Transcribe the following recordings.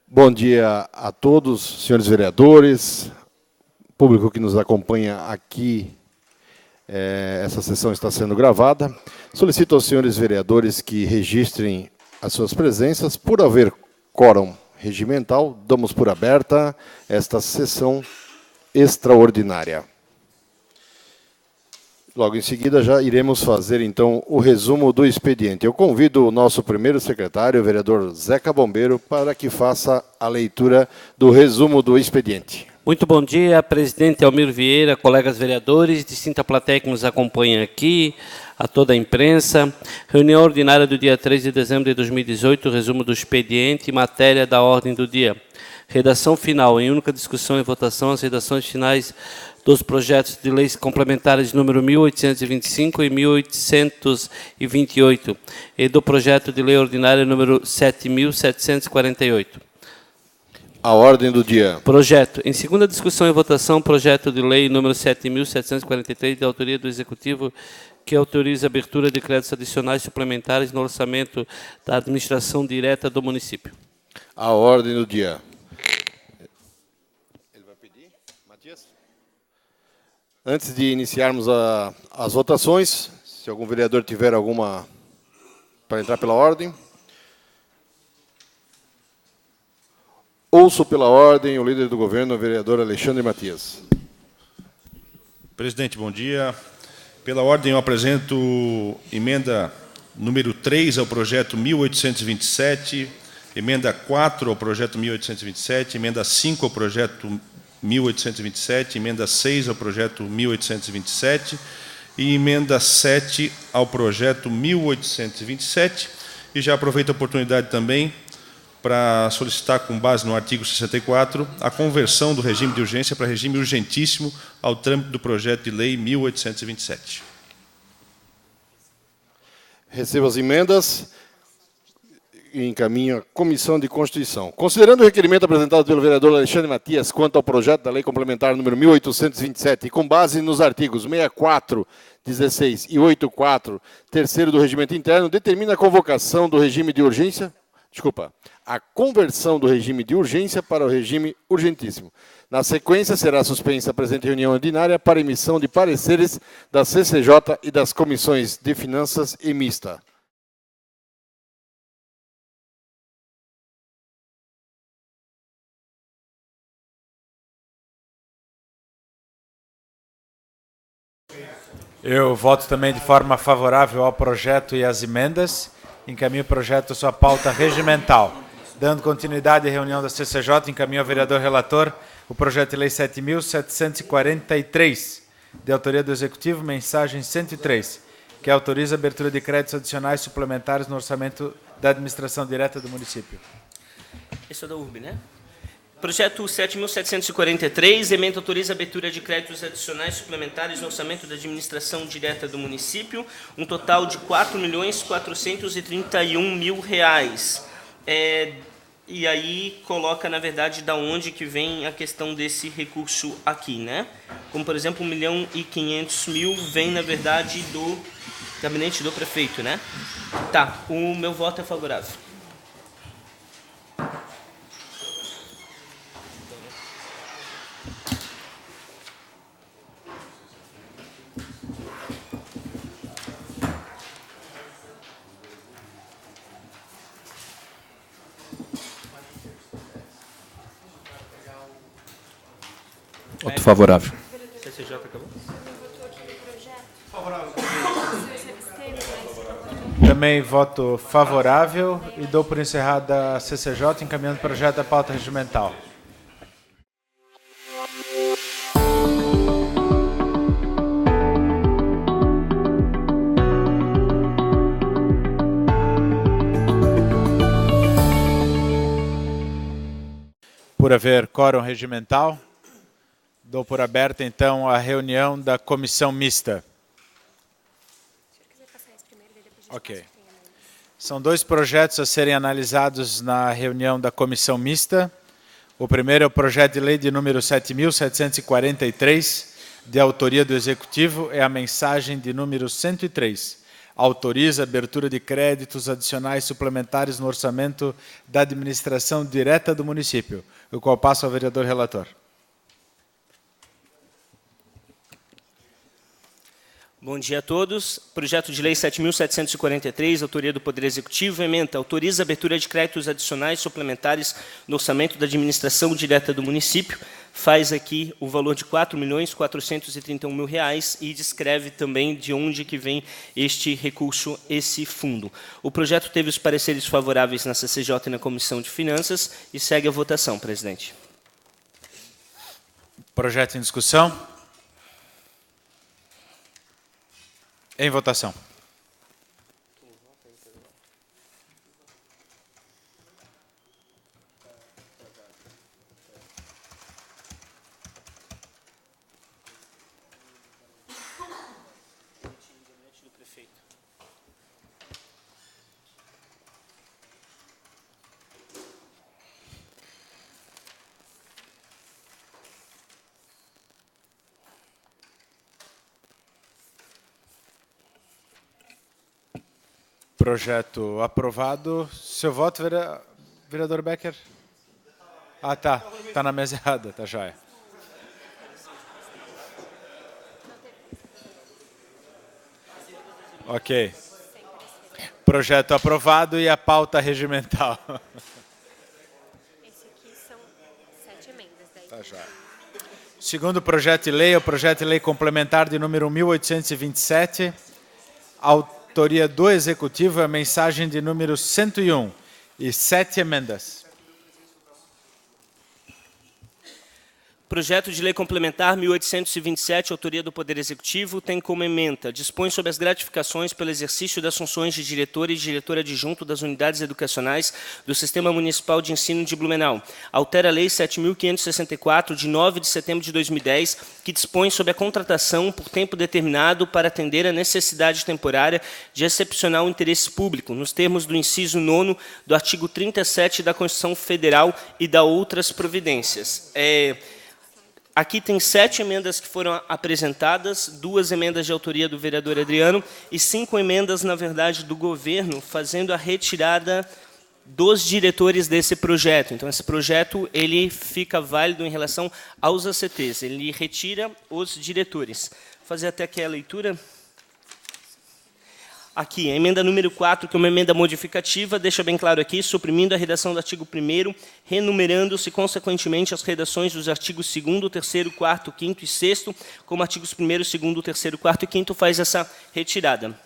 Bom dia a todos, senhores vereadores, público que nos acompanha aqui. Essa sessão está sendo gravada. Solicito aos senhores vereadores que registrem as suas presenças. Por haver quórum regimental, damos por aberta esta sessão extraordinária. Logo em seguida, já iremos fazer, então, o resumo do expediente. Eu convido o nosso primeiro secretário, o vereador Zeca Bombeiro, para que faça a leitura do resumo do expediente. Muito bom dia, presidente Almir Vieira, colegas vereadores, distinta plateia que nos acompanha aqui, a toda a imprensa. Reunião ordinária do dia 3 de dezembro de 2018, resumo do expediente e matéria da ordem do dia. Redação final, em única discussão e votação, as redações finais dos projetos de leis complementares número 1825 e 1828 e do projeto de lei ordinária número 7748. A ordem do dia. Projeto. Em segunda discussão e votação, projeto de lei número 7.743, de autoria do Executivo, que autoriza a abertura de créditos adicionais suplementares no orçamento da administração direta do município. A ordem do dia. Ele vai pedir? Matias? Antes de iniciarmos as votações, se algum vereador tiver alguma para entrar pela ordem. Ouço pela ordem o líder do governo, o vereador Alexandre Matias. Presidente, bom dia. Pela ordem, eu apresento emenda número 3 ao projeto 1827, emenda 4 ao projeto 1827, emenda 5 ao projeto 1827, emenda 6 ao projeto 1827 e emenda 7 ao projeto 1827. E já aproveito a oportunidade também para solicitar, com base no artigo 64, a conversão do regime de urgência para regime urgentíssimo ao trâmite do projeto de lei 1827. Recebo as emendas e encaminho à Comissão de Constituição. Considerando o requerimento apresentado pelo vereador Alexandre Matias quanto ao projeto da lei complementar número 1827 e com base nos artigos 64, 16 e 84, terceiro do regimento interno, determina a convocação do regime de urgência, a conversão do regime de urgência para o regime urgentíssimo. Na sequência, será suspensa a presente reunião ordinária para emissão de pareceres da CCJ e das comissões de Finanças e Mista. Eu voto também de forma favorável ao projeto e às emendas. Encaminho o projeto à sua pauta regimental. Dando continuidade à reunião da CCJ, encaminho ao vereador relator o projeto de lei 7.743, de autoria do Executivo, mensagem 103, que autoriza a abertura de créditos adicionais suplementares no orçamento da administração direta do município. Esse é da URB, né? Projeto 7.743, emenda autoriza a abertura de créditos adicionais suplementares no orçamento da administração direta do município, um total de R$ 4.431.000. E aí coloca, na verdade, da onde que vem a questão desse recurso aqui, né? Como, por exemplo, R$ 1.500.000 vem, na verdade, do gabinete do prefeito, né? Tá, o meu voto é favorável. Voto favorável. CCJ acabou? Também voto favorável e dou por encerrada a CCJ, encaminhando o projeto da pauta regimental. Por haver quórum regimental, dou por aberta, então, a reunião da comissão mista. Ok. São dois projetos a serem analisados na reunião da comissão mista. O primeiro é o projeto de lei de número 7.743, de autoria do Executivo, é a mensagem de número 103. Autoriza a abertura de créditos adicionais suplementares no orçamento da administração direta do município, o qual passo ao vereador relator. Bom dia a todos. Projeto de Lei 7.743, autoria do Poder Executivo, ementa, autoriza a abertura de créditos adicionais suplementares no orçamento da administração direta do município, faz aqui o valor de R$ 4.431.000 e descreve também de onde que vem este recurso, esse fundo. O projeto teve os pareceres favoráveis na CCJ e na Comissão de Finanças e segue a votação, presidente. Projeto em discussão. Em votação. Projeto aprovado. Seu voto, vereador Becker? Ah, tá. Está na mesa errada, tá joia. Ok. Projeto aprovado e a pauta regimental. Esse aqui são 7 emendas. Daí Tá joia. Segundo projeto de lei, é o projeto de lei complementar de número 1827, autoria do Executivo, é a mensagem de número 101 e 7 emendas. Projeto de Lei Complementar 1827, autoria do Poder Executivo, tem como ementa, dispõe sobre as gratificações pelo exercício das funções de diretor e diretor adjunto das unidades educacionais do Sistema Municipal de Ensino de Blumenau. Altera a Lei 7.564, de 9 de setembro de 2010, que dispõe sobre a contratação por tempo determinado para atender a necessidade temporária de excepcional interesse público, nos termos do inciso 9º do artigo 37 da Constituição Federal e da outras providências. Aqui tem 7 emendas que foram apresentadas, 2 emendas de autoria do vereador Adriano e 5 emendas, na verdade, do governo, fazendo a retirada dos diretores desse projeto. Então, esse projeto ele fica válido em relação aos ACTs, ele retira os diretores. Vou fazer até aqui a leitura. Aqui, a emenda número 4, que é uma emenda modificativa, deixa bem claro aqui, suprimindo a redação do artigo 1º, renumerando-se, consequentemente, as redações dos artigos 2º, 3º, 4º, 5º e 6º, como artigos 1º, 2º, 3º, 4º e 5º, faz essa retirada.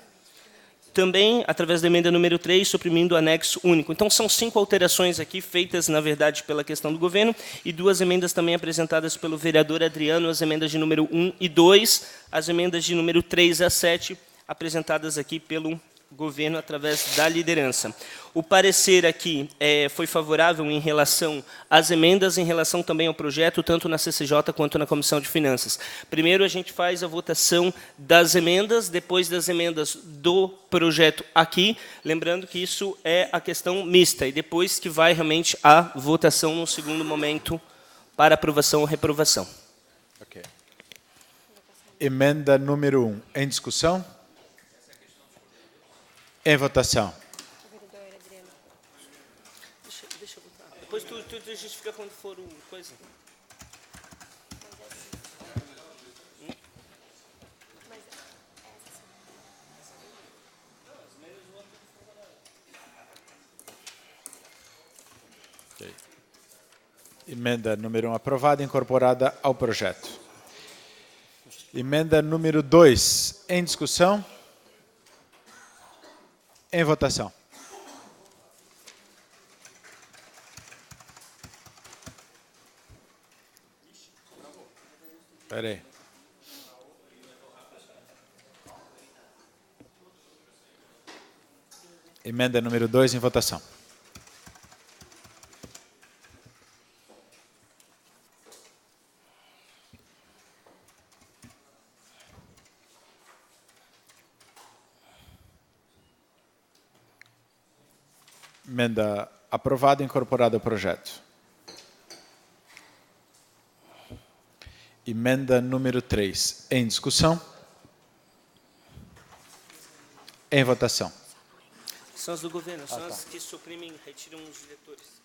Também, através da emenda número 3, suprimindo o anexo único. Então, são 5 alterações aqui, feitas, na verdade, pela questão do governo, e 2 emendas também apresentadas pelo vereador Adriano, as emendas de número 1 e 2, as emendas de número 3 a 7, apresentadas aqui pelo governo através da liderança. O parecer aqui foi favorável em relação às emendas, em relação também ao projeto, tanto na CCJ quanto na Comissão de Finanças. Primeiro, a gente faz a votação das emendas, depois das emendas do projeto aqui, lembrando que isso é a questão mista, e depois que vai realmente a votação no segundo momento para aprovação ou reprovação. Ok. Emenda número 1. Em discussão? Em votação. Deixa eu botar. Depois tu justifica quando for o coisa. Okay. Emenda número 1 aprovada, incorporada ao projeto. Emenda número 2. Em discussão? Em votação. Espera aí. Emenda número 2 em votação. Emenda aprovada, incorporado ao projeto. Emenda número 3, em discussão. Em votação. São as do governo, são as que suprimem, retiram os diretores.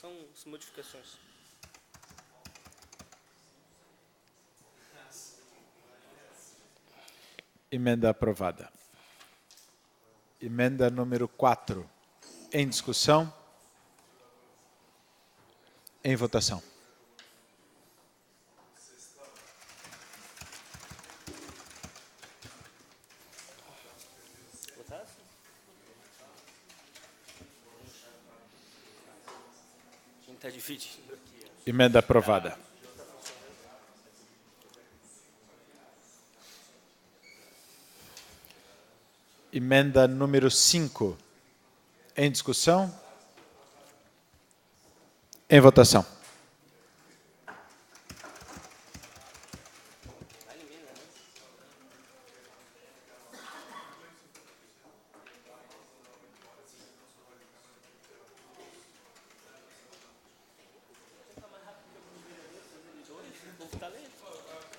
São as modificações. Emenda aprovada. Emenda número 4, em discussão. Em votação. A gente está dividindo aqui. Emenda aprovada. Emenda número 5, em discussão. Em votação.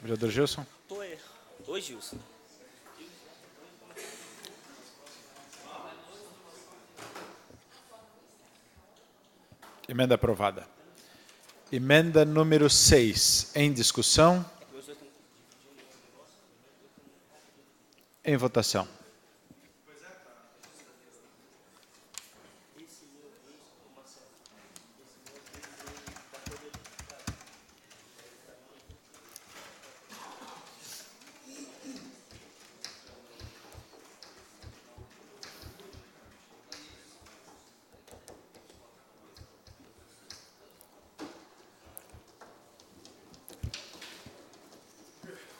Vereador Gilson. Oi, Gilson. Emenda aprovada. Emenda número 6, em discussão. Em votação.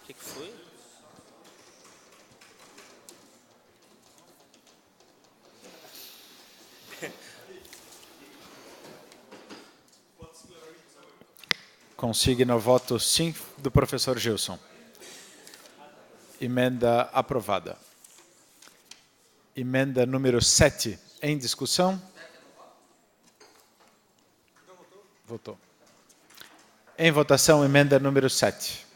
O que foi? Consigna o voto sim do professor Gilson. Emenda aprovada. Emenda número 7, em discussão. Votou. Em votação, emenda número 7.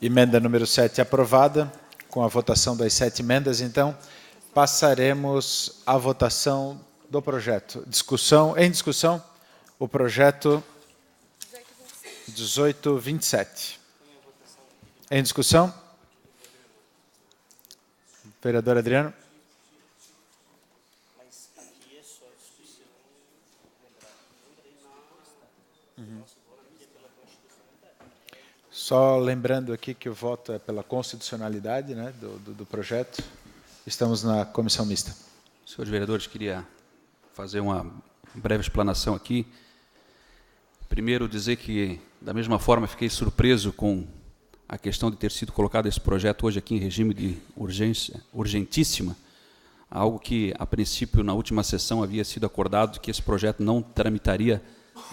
Emenda número 7 aprovada. Com a votação das 7 emendas, então, passaremos à votação do projeto. Em discussão, o projeto 1827. Em discussão? Vereador Adriano. Só lembrando aqui que o voto é pela constitucionalidade, né, do projeto. Estamos na comissão mista. Senhores vereadores, queria fazer uma breve explanação aqui. Primeiro, dizer que, da mesma forma, fiquei surpreso com a questão de ter sido colocado esse projeto hoje aqui em regime de urgência, urgentíssima, algo que, a princípio, na última sessão havia sido acordado que esse projeto não tramitaria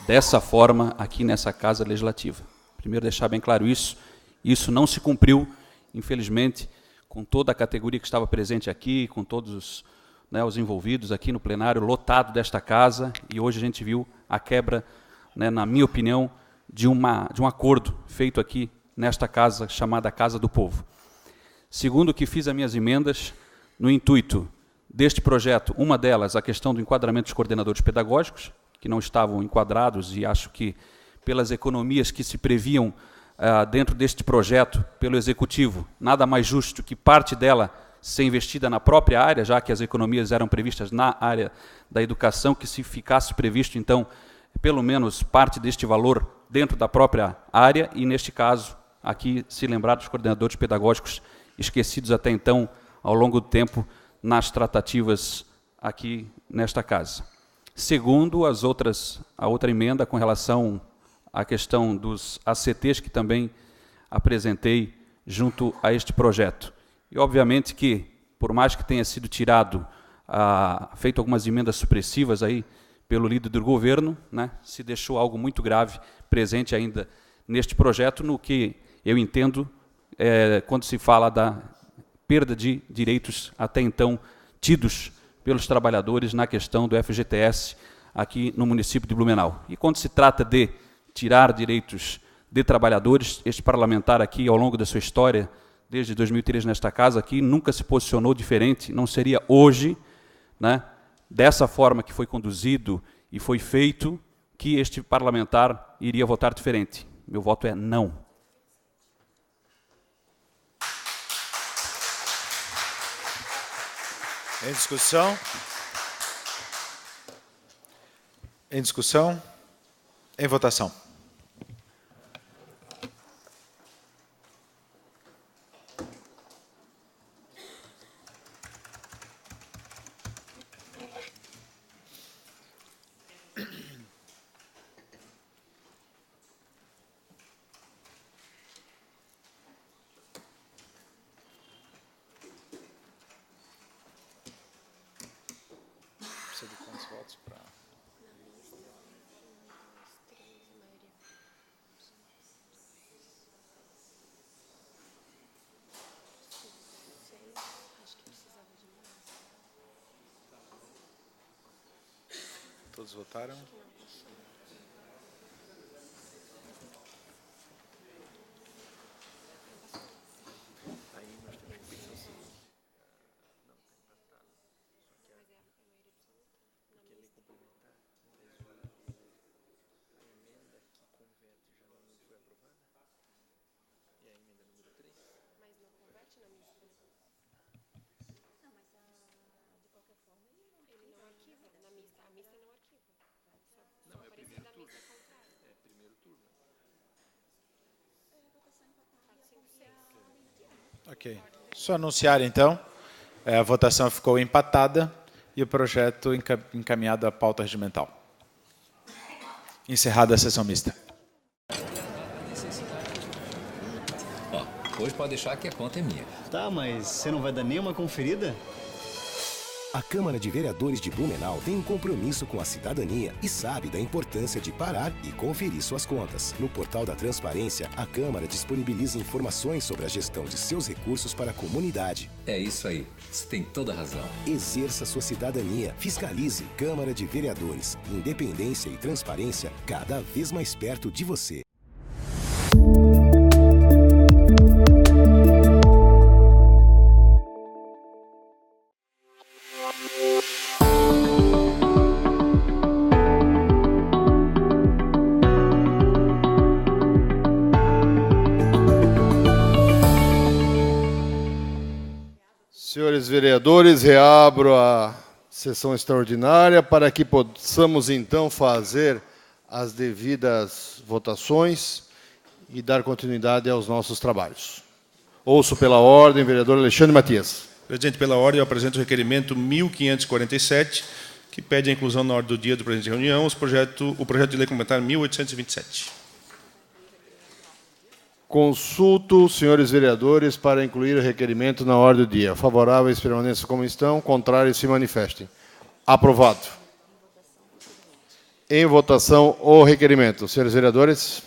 dessa forma aqui nessa Casa Legislativa. Primeiro, deixar bem claro isso não se cumpriu, infelizmente, com toda a categoria que estava presente aqui, com todos os envolvidos aqui no plenário, lotado desta casa, e hoje a gente viu a quebra, na minha opinião, de um acordo feito aqui nesta casa, chamada Casa do Povo. Segundo, que fiz as minhas emendas no intuito deste projeto, uma delas, a questão do enquadramento dos coordenadores pedagógicos, que não estavam enquadrados, e acho que pelas economias que se previam dentro deste projeto pelo Executivo, nada mais justo que parte dela ser investida na própria área, já que as economias eram previstas na área da educação, que se ficasse previsto, então, pelo menos parte deste valor dentro da própria área, e neste caso, aqui se lembrar dos coordenadores pedagógicos esquecidos até então, ao longo do tempo, nas tratativas aqui nesta casa. Segundo, a outra emenda com relação à questão dos ACTs, que também apresentei junto a este projeto. E, obviamente, que, por mais que tenha sido feito algumas emendas supressivas aí pelo líder do governo, né, se deixou algo muito grave presente ainda neste projeto, no que eu entendo quando se fala da perda de direitos até então tidos pelos trabalhadores na questão do FGTS aqui no município de Blumenau. E quando se trata de tirar direitos de trabalhadores, este parlamentar aqui, ao longo da sua história, desde 2003 nesta casa aqui, nunca se posicionou diferente, não seria hoje, né, dessa forma que foi conduzido e foi feito, que este parlamentar iria votar diferente. Meu voto é não. Em discussão? Em discussão? Em votação. Precisa de quantos votos para... Todos votaram? Ok. Só anunciar, então, a votação ficou empatada e o projeto encaminhado à pauta regimental. Encerrada a sessão mista. Ó, hoje pode deixar que a conta é minha. Tá, mas você não vai dar nenhuma conferida? A Câmara de Vereadores de Blumenau tem um compromisso com a cidadania e sabe da importância de parar e conferir suas contas. No portal da Transparência, a Câmara disponibiliza informações sobre a gestão de seus recursos para a comunidade. É isso aí, você tem toda a razão. Exerça sua cidadania, fiscalize. Câmara de Vereadores, independência e transparência cada vez mais perto de você. Senhores vereadores, reabro a sessão extraordinária para que possamos, então, fazer as devidas votações e dar continuidade aos nossos trabalhos. Ouço pela ordem, vereador Alexandre Matias. Presidente, pela ordem, eu apresento o requerimento 1547, que pede a inclusão na ordem do dia do presidente de reunião o projeto de lei complementar 1827. Consulto, senhores vereadores, para incluir o requerimento na ordem do dia. Favoráveis permaneçam como estão, contrários se manifestem. Aprovado. Em votação, o requerimento. Senhores vereadores.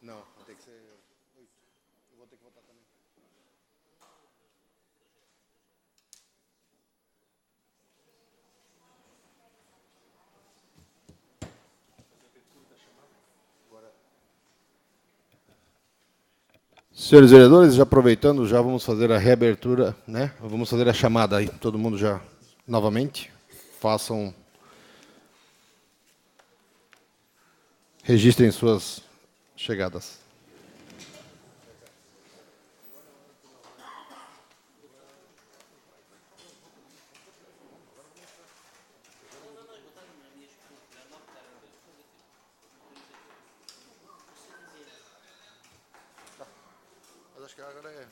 Não, vai ter que ser 8. Eu vou ter que votar também. Senhores vereadores, já aproveitando, já vamos fazer a reabertura, né? Vamos fazer a chamada aí, todo mundo já novamente. Registrem suas chegadas. Mas acho que agora é...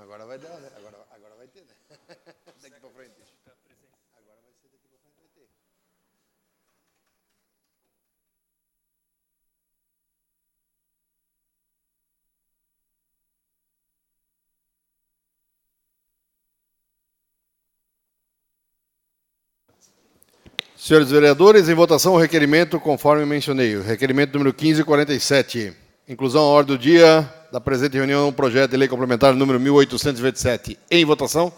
Agora vai dar, né? Agora vai ter, né? Daqui para frente. Agora vai ser daqui para frente, vai ter. Senhores vereadores, em votação o requerimento conforme mencionei. O requerimento número 1547. Inclusão à ordem do dia da presente reunião, projeto de lei complementar número 1827. Em votação.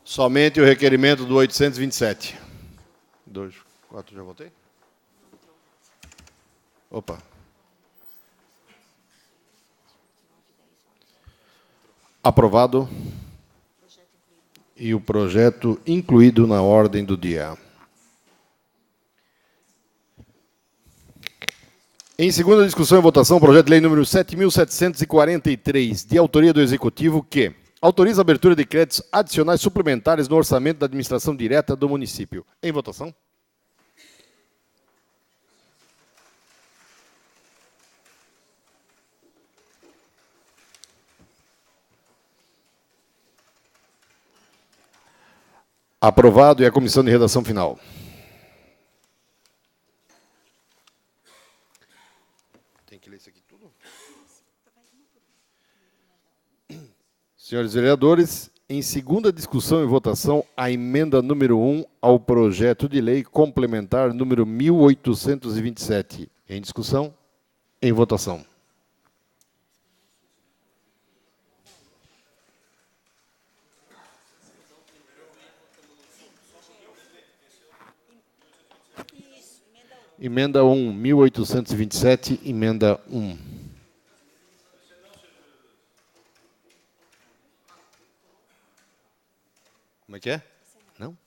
Somente o requerimento do 827. 2, 4, já votei? Opa. Aprovado. E o projeto incluído na ordem do dia. Em segunda discussão e votação, o projeto de lei número 7.743, de autoria do Executivo, que autoriza a abertura de créditos adicionais suplementares no orçamento da administração direta do município. Em votação. Aprovado e a comissão de redação final. Tem que ler isso aqui tudo? Senhores vereadores, em segunda discussão e votação, a emenda número 1 ao projeto de lei complementar número 1827. Em discussão, em votação. Emenda 1, 1827, emenda 1. Como é que é? Não?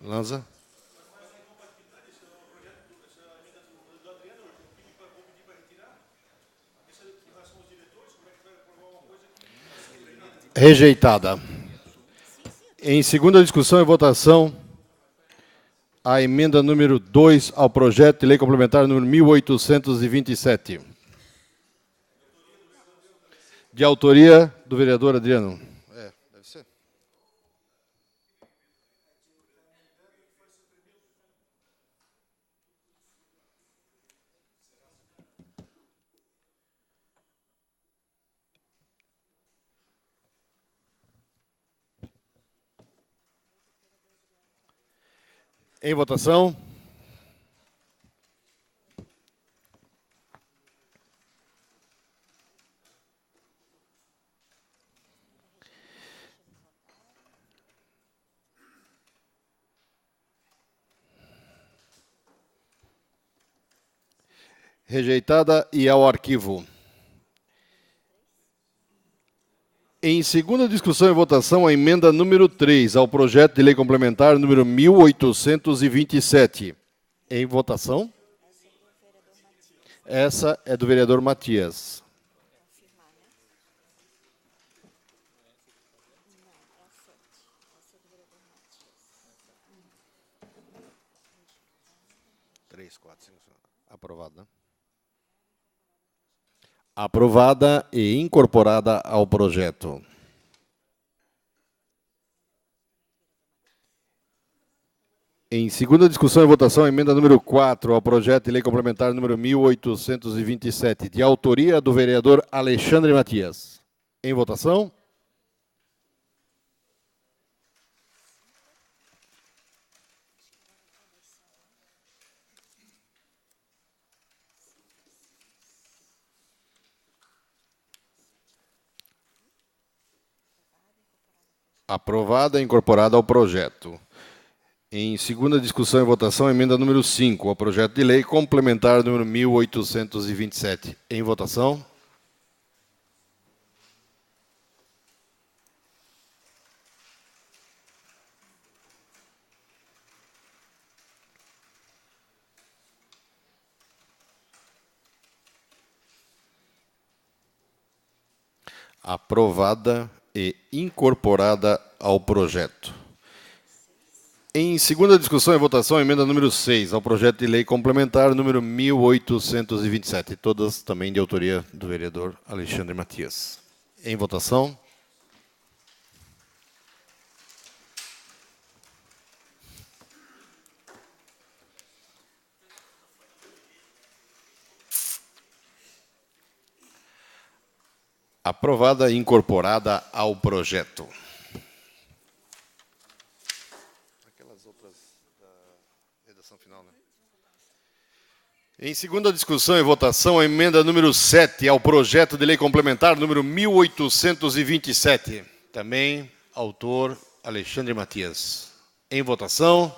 Lanza. Rejeitada. Em segunda discussão e votação, a emenda número 2 ao projeto de lei complementar número 1827. De autoria do vereador Adriano. Deve ser. Em votação. Rejeitada e ao arquivo. Em segunda discussão e votação, a emenda número 3 ao projeto de lei complementar número 1827. Em votação. Essa é do vereador Matias. 3, 4, 5, aprovada. Aprovada e incorporada ao projeto. Em segunda discussão e votação, emenda número 4 ao projeto de lei complementar número 1827, de autoria do vereador Alexandre Matias. Em votação. Aprovada e incorporada ao projeto. Em segunda discussão e votação, emenda número 5, ao projeto de lei complementar número 1827. Em votação. Aprovada e incorporada ao projeto. Em segunda discussão e votação, emenda número 6, ao projeto de lei complementar número 1827, todas também de autoria do vereador Alexandre Matias. Em votação. Aprovada e incorporada ao projeto. Em segunda discussão e votação, a emenda número 7 ao projeto de lei complementar número 1827. Também, autor Alexandre Matias. Em votação.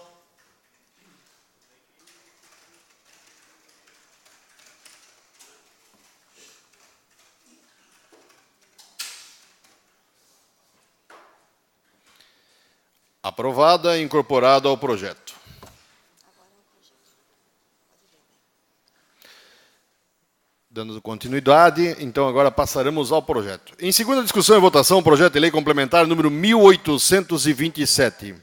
Aprovada e incorporada ao projeto. Dando continuidade, então agora passaremos ao projeto. Em segunda discussão e votação, o projeto de lei complementar número 1827.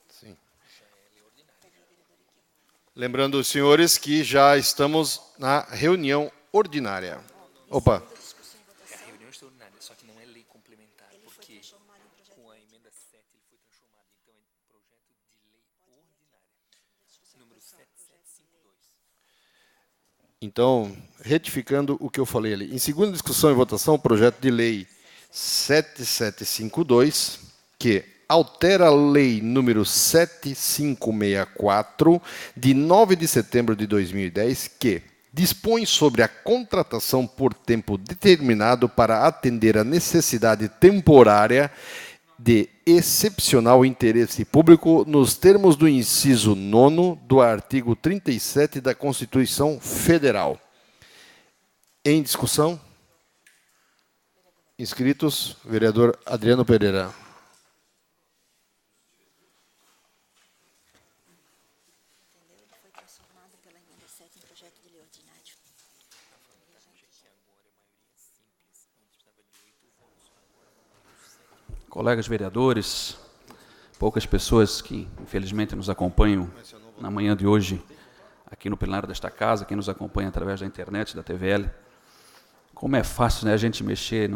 Sim. Lembrando os senhores que já estamos na reunião ordinária. Opa. É a reunião extraordinária, só que não é lei complementar, porque com a emenda 7 ele foi transformado, então é projeto de lei ordinária, número 7752. Então, retificando o que eu falei ali. Em segunda discussão e votação, o projeto de lei 7752, que altera a lei número 7564, de 9 de setembro de 2010, que dispõe sobre a contratação por tempo determinado para atender a necessidade temporária de excepcional interesse público nos termos do inciso 9º do artigo 37 da Constituição Federal. Em discussão? Inscritos, vereador Adriano Pereira. Colegas vereadores, poucas pessoas que, infelizmente, nos acompanham na manhã de hoje, aqui no plenário desta casa, quem nos acompanha através da internet, da TVL. Como é fácil, né, a gente mexer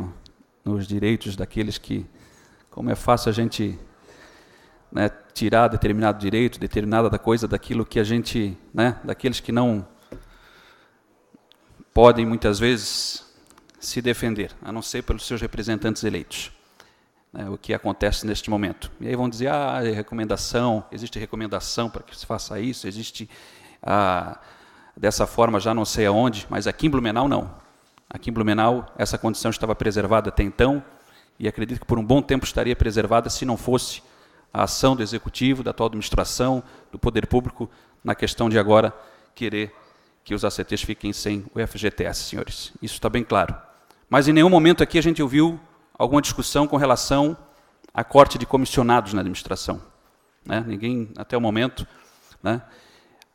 nos direitos daqueles que... Como é fácil a gente, né, tirar determinado direito, determinada coisa daquilo que a gente... Né, daqueles que não podem, muitas vezes, se defender, a não ser pelos seus representantes eleitos. O que acontece neste momento. E aí vão dizer, recomendação, existe recomendação para que se faça isso, existe dessa forma já não sei aonde, mas aqui em Blumenau não. Aqui em Blumenau essa condição estava preservada até então e acredito que por um bom tempo estaria preservada se não fosse a ação do Executivo, da atual administração, do Poder Público, na questão de agora querer que os ACTs fiquem sem o FGTS, senhores. Isso está bem claro. Mas em nenhum momento aqui a gente ouviu alguma discussão com relação à corte de comissionados na administração. Né? Ninguém, até o momento. Né?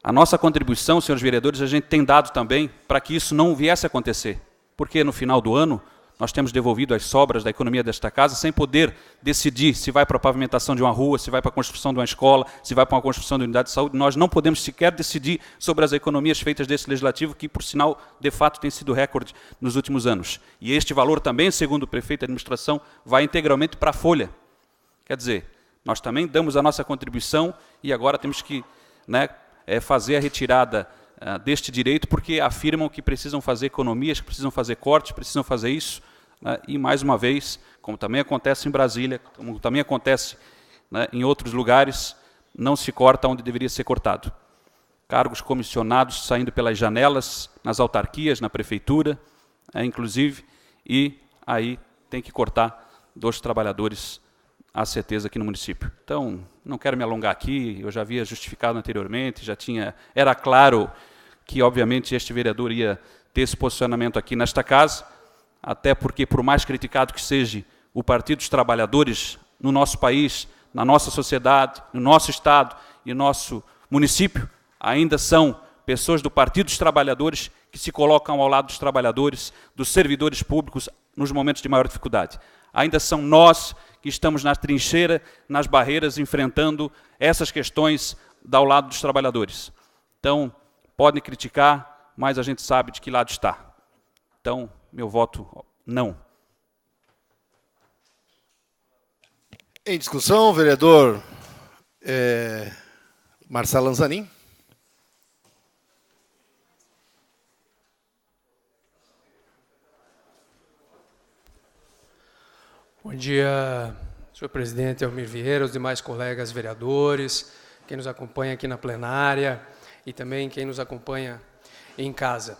A nossa contribuição, senhores vereadores, a gente tem dado também para que isso não viesse a acontecer. Porque no final do ano, nós temos devolvido as sobras da economia desta casa sem poder decidir se vai para a pavimentação de uma rua, se vai para a construção de uma escola, se vai para uma construção de unidade de saúde. Nós não podemos sequer decidir sobre as economias feitas desse legislativo, que, por sinal, de fato, tem sido recorde nos últimos anos. E este valor também, segundo o prefeito da administração, vai integralmente para a folha. Quer dizer, nós também damos a nossa contribuição e agora temos que, né, fazer a retirada deste direito, porque afirmam que precisam fazer economias, que precisam fazer cortes, precisam fazer isso, né, e, mais uma vez, como também acontece em Brasília, como também acontece, né, em outros lugares, não se corta onde deveria ser cortado. Cargos comissionados saindo pelas janelas, nas autarquias, na prefeitura, inclusive, e aí tem que cortar dos trabalhadores a certeza aqui no município. Então, não quero me alongar aqui, eu já havia justificado anteriormente, era claro que, obviamente, este vereador ia ter esse posicionamento aqui nesta casa, até porque, por mais criticado que seja o Partido dos Trabalhadores no nosso país, na nossa sociedade, no nosso Estado e no nosso município, ainda são pessoas do Partido dos Trabalhadores que se colocam ao lado dos trabalhadores, dos servidores públicos, nos momentos de maior dificuldade. Ainda são nós que estamos na trincheira, nas barreiras, enfrentando essas questões ao lado dos trabalhadores. Então, podem criticar, mas a gente sabe de que lado está. Então, meu voto não. Em discussão, vereador Marcelo Lanzanin. Bom dia, senhor presidente Elmir Vieira, os demais colegas vereadores, quem nos acompanha aqui na plenária e também quem nos acompanha em casa.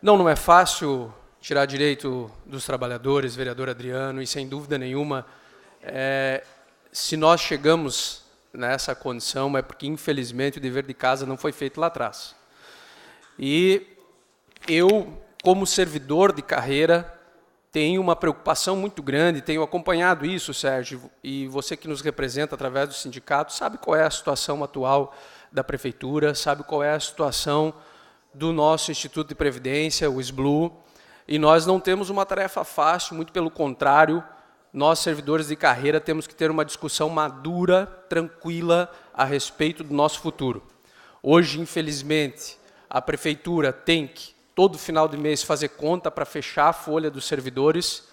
Não é fácil tirar direito dos trabalhadores, vereador Adriano, e sem dúvida nenhuma, se nós chegamos nessa condição é porque, infelizmente, o dever de casa não foi feito lá atrás. E eu, como servidor de carreira, tenho uma preocupação muito grande, tenho acompanhado isso, Sérgio, e você que nos representa através do sindicato, sabe qual é a situação atual da Prefeitura, sabe qual é a situação do nosso Instituto de Previdência, o SBLU, e nós não temos uma tarefa fácil, muito pelo contrário, nós, servidores de carreira, temos que ter uma discussão madura, tranquila, a respeito do nosso futuro. Hoje, infelizmente, a Prefeitura tem que, todo final de mês, fazer conta para fechar a folha dos servidores,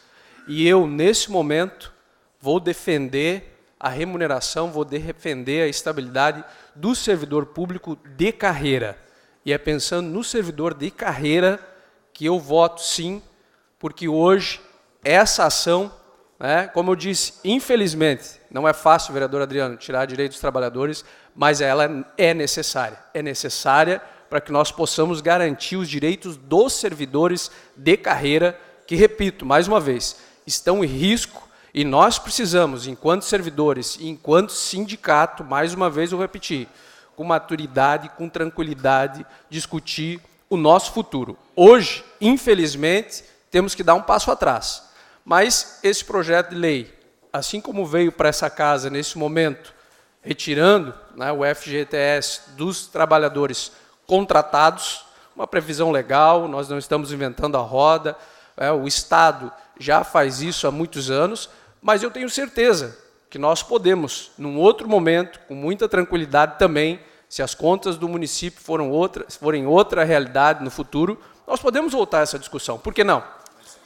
e eu, nesse momento, vou defender a remuneração, vou defender a estabilidade do servidor público de carreira. E é pensando no servidor de carreira que eu voto sim, porque hoje essa ação, como eu disse, infelizmente, não é fácil, vereador Adriano, tirar direito dos trabalhadores, mas ela é necessária. É necessária para que nós possamos garantir os direitos dos servidores de carreira, que, repito, mais uma vez, estão em risco, e nós precisamos, enquanto servidores e enquanto sindicato, mais uma vez eu repetir, com maturidade, com tranquilidade, discutir o nosso futuro. Hoje, infelizmente, temos que dar um passo atrás. Mas esse projeto de lei, assim como veio para essa casa nesse momento, retirando o FGTS dos trabalhadores contratados, uma previsão legal, nós não estamos inventando a roda, o Estado já faz isso há muitos anos, mas eu tenho certeza que nós podemos, num outro momento, com muita tranquilidade também, se as contas do município forem outra realidade no futuro, nós podemos voltar a essa discussão. Por que não?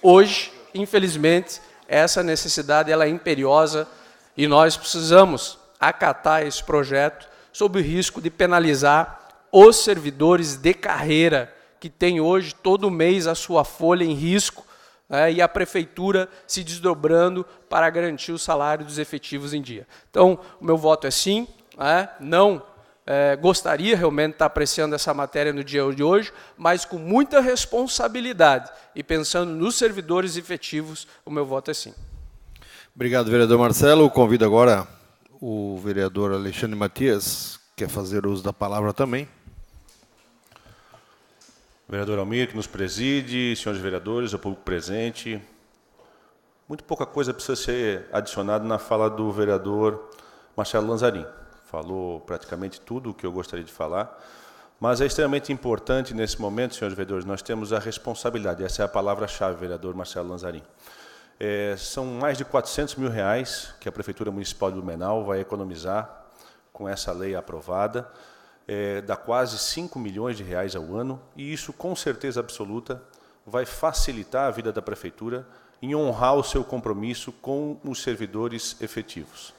Hoje, infelizmente, essa necessidade ela é imperiosa e nós precisamos acatar esse projeto sob o risco de penalizar os servidores de carreira que têm hoje todo mês a sua folha em risco, e a Prefeitura se desdobrando para garantir o salário dos efetivos em dia. Então, o meu voto é sim, não gostaria realmente de estar apreciando essa matéria no dia de hoje, mas com muita responsabilidade e pensando nos servidores efetivos, o meu voto é sim. Obrigado, vereador Marcelo. Convido agora o vereador Alexandre Matias, que quer fazer uso da palavra também. Vereador Almir, que nos preside, senhores vereadores, o público presente. Muito pouca coisa precisa ser adicionada na fala do vereador Marcelo Lanzanin. Falou praticamente tudo o que eu gostaria de falar. Mas é extremamente importante, nesse momento, senhores vereadores, nós temos a responsabilidade, essa é a palavra-chave, vereador Marcelo Lanzarin. São mais de R$400 mil que a Prefeitura Municipal de Blumenau vai economizar com essa lei aprovada, dá quase R$5 milhões ao ano, e isso, com certeza absoluta, vai facilitar a vida da Prefeitura em honrar o seu compromisso com os servidores efetivos.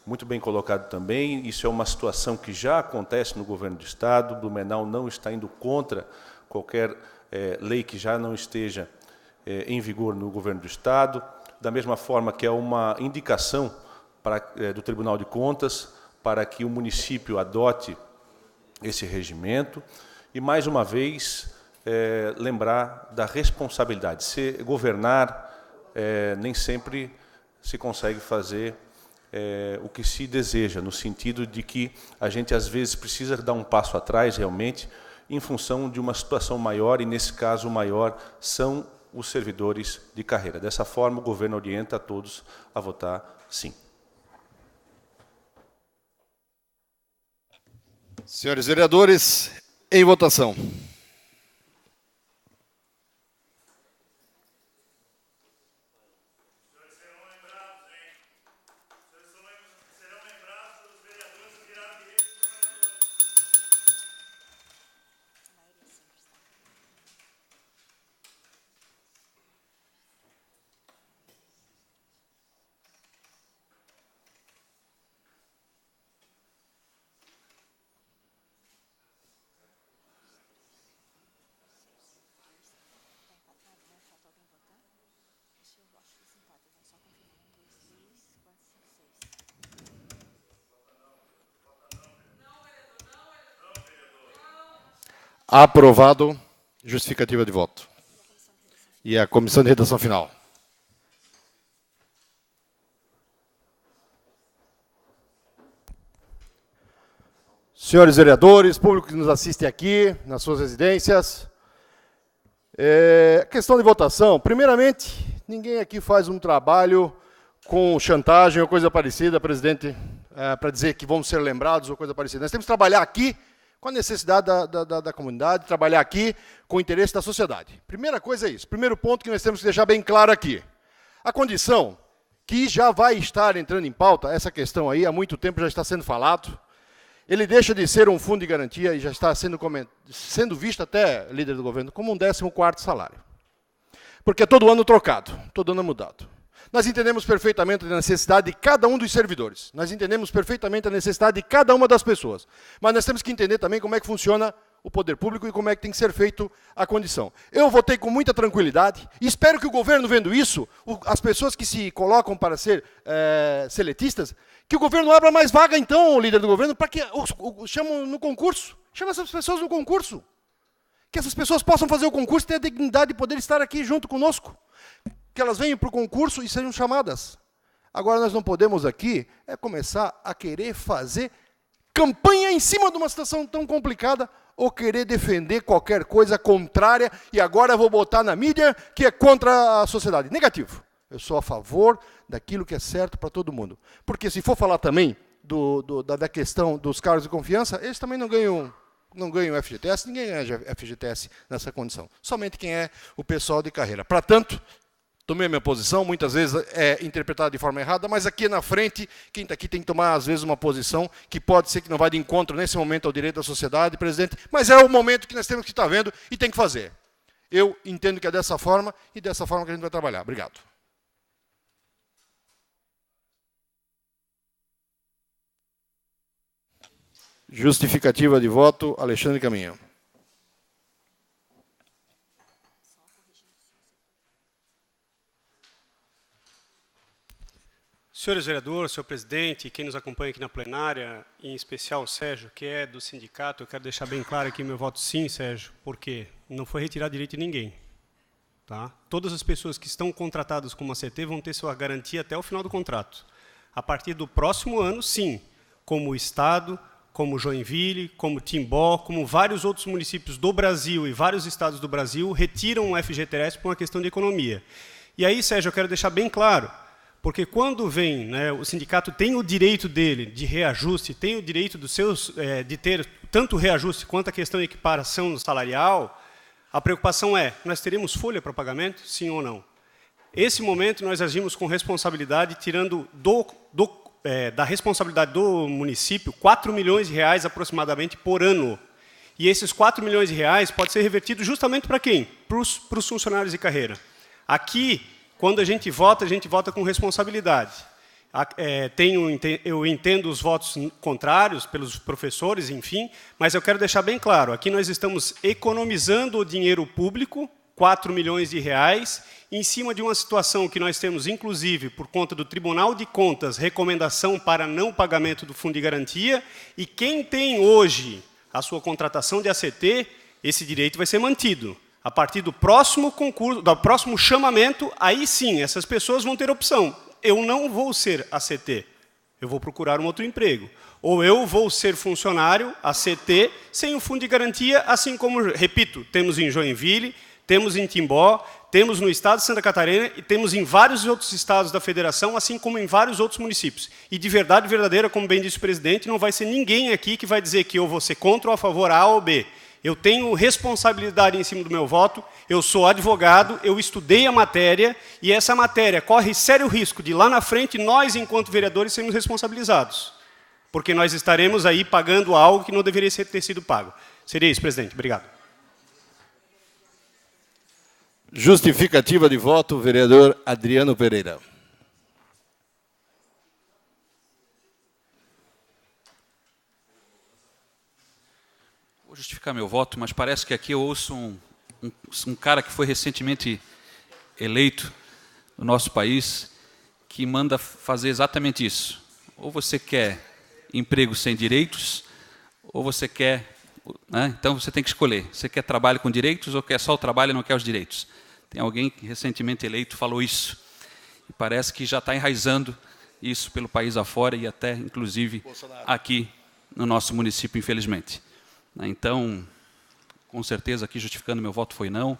Muito bem colocado também, isso é uma situação que já acontece no governo do Estado, Blumenau não está indo contra qualquer lei que já não esteja em vigor no governo do Estado, da mesma forma que é uma indicação do Tribunal de Contas para que o município adote esse regimento e, mais uma vez, lembrar da responsabilidade. Se governar, nem sempre se consegue fazer o que se deseja, no sentido de que a gente, às vezes, precisa dar um passo atrás, realmente, em função de uma situação maior, e, nesse caso, o maior são os servidores de carreira. Dessa forma, o governo orienta a todos a votar sim. Senhores vereadores, em votação. Aprovado. Justificativa de voto. E a comissão de redação final. Senhores vereadores, público que nos assiste aqui, nas suas residências. Questão de votação. Primeiramente, ninguém aqui faz um trabalho com chantagem ou coisa parecida, presidente, para dizer que vamos ser lembrados ou coisa parecida. Nós temos que trabalhar aqui com a necessidade da comunidade, trabalhar aqui com o interesse da sociedade. Primeira coisa é isso. Primeiro ponto que nós temos que deixar bem claro aqui. A condição que já vai estar entrando em pauta, essa questão aí, há muito tempo já está sendo falado, ele deixa de ser um fundo de garantia e já está sendo visto até, líder do governo, como um 14º salário. Porque é todo ano trocado, todo ano mudado. Nós entendemos perfeitamente a necessidade de cada um dos servidores. Nós entendemos perfeitamente a necessidade de cada uma das pessoas. Mas nós temos que entender também como é que funciona o poder público e como é que tem que ser feito a condição. Eu votei com muita tranquilidade e espero que o governo, vendo isso, as pessoas que se colocam para ser seletistas, que o governo abra mais vaga, então, o líder do governo, para que chamam no concurso. Chama essas pessoas no concurso. Que essas pessoas possam fazer o concurso e ter a dignidade de poder estar aqui junto conosco. Que elas venham para o concurso e sejam chamadas. Agora, nós não podemos aqui começar a querer fazer campanha em cima de uma situação tão complicada ou querer defender qualquer coisa contrária e agora vou botar na mídia que é contra a sociedade. Negativo. Eu sou a favor daquilo que é certo para todo mundo. Porque se for falar também da questão dos cargos de confiança, eles também não ganham FGTS, ninguém ganha FGTS nessa condição. Somente quem é o pessoal de carreira. Para tanto, tomei a minha posição, muitas vezes é interpretada de forma errada, mas aqui na frente, quem está aqui tem que tomar, às vezes, uma posição que pode ser que não vai de encontro, nesse momento, ao direito da sociedade, presidente, mas é o momento que nós temos que estar vendo e tem que fazer. Eu entendo que é dessa forma e dessa forma que a gente vai trabalhar. Obrigado. Justificativa de voto, Alexandre Caminha. Senhores vereadores, senhor presidente, quem nos acompanha aqui na plenária, em especial o Sérgio, que é do sindicato, eu quero deixar bem claro aqui meu voto sim, Sérgio, porque não foi retirado direito de ninguém. Tá? Todas as pessoas que estão contratadas com uma CT vão ter sua garantia até o final do contrato. A partir do próximo ano, sim, como o Estado, como Joinville, como Timbó, como vários outros municípios do Brasil e vários estados do Brasil retiram o FGTS por uma questão de economia. E aí, Sérgio, eu quero deixar bem claro, porque quando vem, o sindicato tem o direito dele de reajuste, tem o direito dos seus, de ter tanto o reajuste quanto a questão de equiparação salarial, a preocupação é, nós teremos folha para pagamento, sim ou não? Esse momento nós agimos com responsabilidade, tirando da responsabilidade do município 4 milhões de reais aproximadamente por ano. E esses 4 milhões de reais pode ser revertido justamente para quem? Para os funcionários de carreira. Aqui, quando a gente vota com responsabilidade. Eu entendo os votos contrários pelos professores, enfim, mas eu quero deixar bem claro, aqui nós estamos economizando o dinheiro público, 4 milhões de reais, em cima de uma situação que nós temos, inclusive, por conta do Tribunal de Contas, recomendação para não pagamento do Fundo de Garantia, e quem tem hoje a sua contratação de ACT, esse direito vai ser mantido. A partir do próximo concurso, do próximo chamamento, aí sim, essas pessoas vão ter opção. Eu não vou ser ACT, eu vou procurar um outro emprego. Ou eu vou ser funcionário ACT sem o fundo de garantia, assim como, repito, temos em Joinville, temos em Timbó, temos no estado de Santa Catarina e temos em vários outros estados da federação, assim como em vários outros municípios. E de verdade verdadeira, como bem disse o presidente, não vai ser ninguém aqui que vai dizer que eu vou ser contra ou a favor A ou B. Eu tenho responsabilidade em cima do meu voto, eu sou advogado, eu estudei a matéria, e essa matéria corre sério risco de, lá na frente, nós, enquanto vereadores, sermos responsabilizados. Porque nós estaremos aí pagando algo que não deveria ter sido pago. Seria isso, presidente. Obrigado. Justificativa de voto, vereador Adriano Pereira. Vou justificar meu voto, mas parece que aqui eu ouço um cara que foi recentemente eleito no nosso país, que manda fazer exatamente isso. Ou você quer emprego sem direitos, ou você quer... Né? Então você tem que escolher. Você quer trabalho com direitos ou quer só o trabalho e não quer os direitos? Tem alguém que recentemente eleito falou isso. E parece que já está enraizando isso pelo país afora e até, inclusive, Bolsonaro, aqui no nosso município, infelizmente. Então, com certeza, aqui justificando meu voto foi não.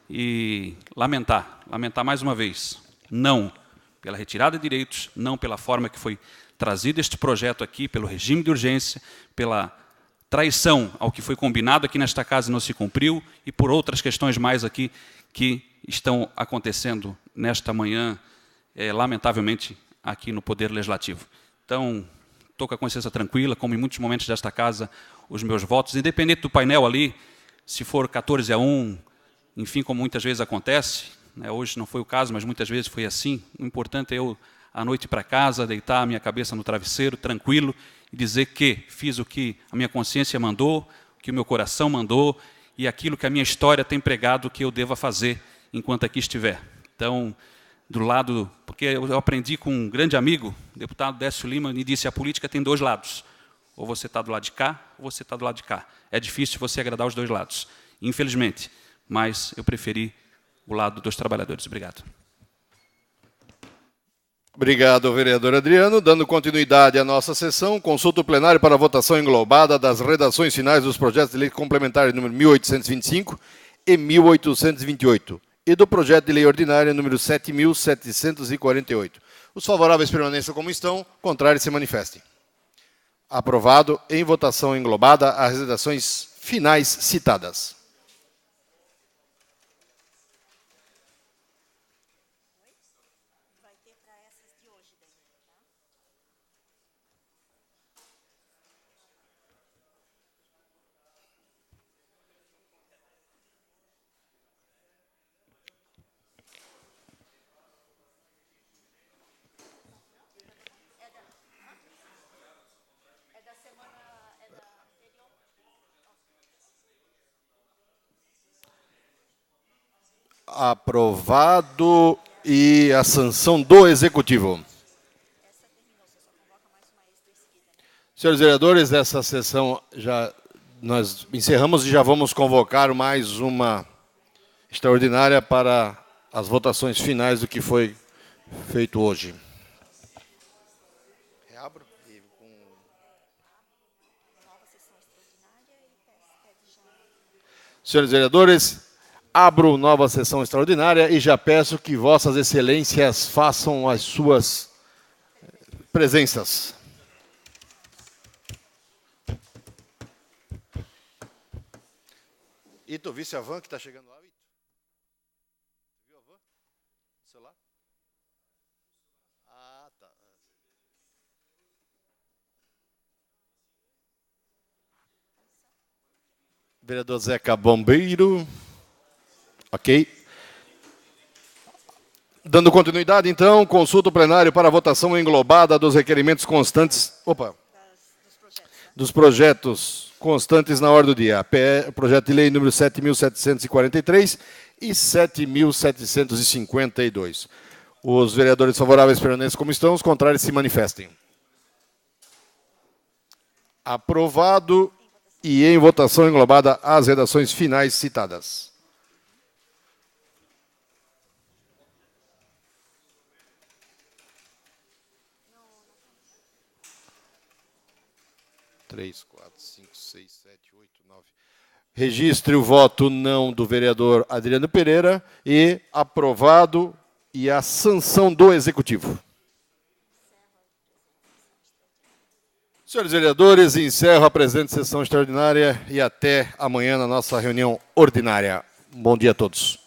E lamentar mais uma vez, não pela retirada de direitos, não pela forma que foi trazido este projeto aqui, pelo regime de urgência, pela traição ao que foi combinado aqui nesta casa e não se cumpriu, e por outras questões mais aqui que estão acontecendo nesta manhã, lamentavelmente, aqui no Poder Legislativo. Então, estou com a consciência tranquila, como em muitos momentos desta casa, os meus votos, independente do painel ali, se for 14-1, enfim, como muitas vezes acontece, né, hoje não foi o caso, mas muitas vezes foi assim, o importante é eu, à noite, ir para casa, deitar a minha cabeça no travesseiro, tranquilo, e dizer que fiz o que a minha consciência mandou, o que o meu coração mandou, e aquilo que a minha história tem pregado que eu deva fazer enquanto aqui estiver. Então, do lado... Porque eu aprendi com um grande amigo, o deputado Décio Lima, e disse, a política tem dois lados. Ou você está do lado de cá, ou você está do lado de cá. É difícil você agradar os dois lados, infelizmente. Mas eu preferi o lado dos trabalhadores. Obrigado. Obrigado, vereador Adriano. Dando continuidade à nossa sessão, consulta o plenário para a votação englobada das redações finais dos projetos de lei complementares número 1825 e 1828 e do projeto de lei ordinária número 7.748. Os favoráveis permaneçam como estão, contrários se manifestem. Aprovado em votação englobada as redações finais citadas. Aprovado e a sanção do Executivo. Senhores vereadores, essa sessão nós encerramos e já vamos convocar mais uma extraordinária para as votações finais do que foi feito hoje. Reabro com nova sessão extraordinária e pede já. Senhores vereadores, abro nova sessão extraordinária e já peço que vossas excelências façam as suas presenças. E tu visse a van que está chegando lá, Ito? Viu a van? No celular? Ah, tá. Vereador Zeca Bombeiro. Ok. Dando continuidade, então, consulta o plenário para a votação englobada dos requerimentos constantes. Dos projetos constantes na ordem do dia. Projeto de lei número 7.743 e 7.752. Os vereadores favoráveis permaneçam como estão, os contrários se manifestem. Aprovado e em votação englobada as redações finais citadas. Três, 4, 5, 6, 7, 8, 9. Registre o voto não do vereador Adriano Pereira e aprovado e a sanção do Executivo. Senhores vereadores, encerro a presente sessão extraordinária e até amanhã na nossa reunião ordinária. Bom dia a todos.